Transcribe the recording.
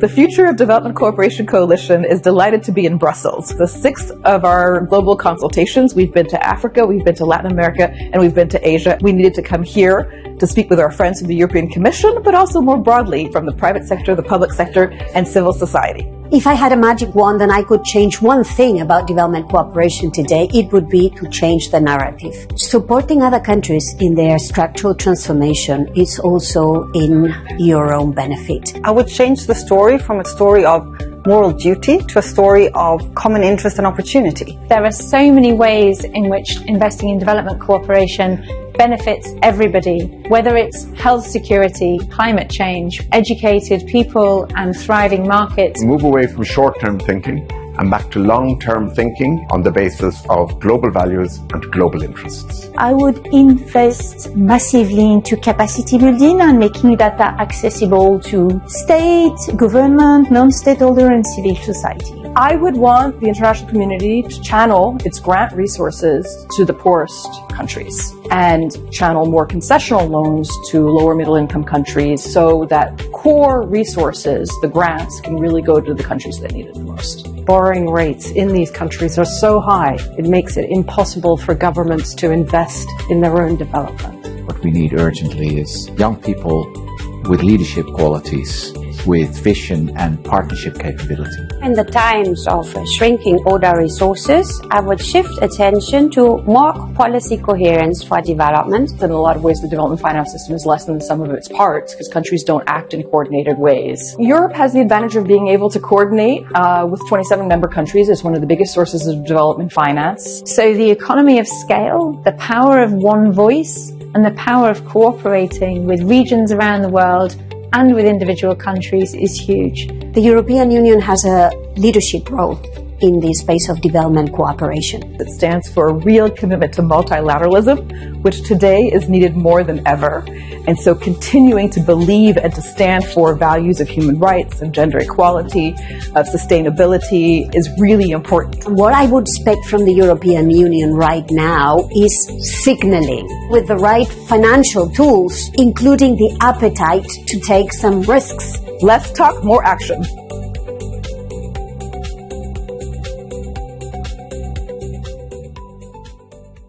The Future of Development Cooperation Coalition is delighted to be in Brussels. The 6th of our global consultations. We've been to Africa, we've been to Latin America, and we've been to Asia. We needed to come here to speak with our friends from the European Commission, but also more broadly from the private sector, the public sector, and civil society. If I had a magic wand and I could change one thing about development cooperation today, it would be to change the narrative. Supporting other countries in their structural transformation is also in your own benefit. I would change the story from a story of moral duty to a story of common interest and opportunity. There are so many ways in which investing in development cooperation benefits everybody, whether it's health security, climate change, educated people and thriving markets. Move away from short-term thinking and back to long-term thinking on the basis of global values and global interests. I would invest massively into capacity building and making data accessible to state, government, non-stakeholder and civil society. I would want the international community to channel its grant resources to the poorest countries and channel more concessional loans to lower middle income countries so that core resources, the grants, can really go to the countries that need it the most. Borrowing rates in these countries are so high, it makes it impossible for governments to invest in their own development. What we need urgently is young people with leadership qualities, with vision and partnership capability. In the times of shrinking ODA resources, I would shift attention to more policy coherence for development. In a lot of ways, the development finance system is less than the sum of its parts because countries don't act in coordinated ways. Europe has the advantage of being able to coordinate with 27 member countries. It's one of the biggest sources of development finance. So the economy of scale, the power of one voice, and the power of cooperating with regions around the world and with individual countries is huge. The European Union has a leadership role in the space of development cooperation. It stands for a real commitment to multilateralism, which today is needed more than ever. And so continuing to believe and to stand for values of human rights and gender equality, of sustainability is really important. What I would expect from the European Union right now is signaling with the right financial tools, including the appetite to take some risks. Less talk, more action.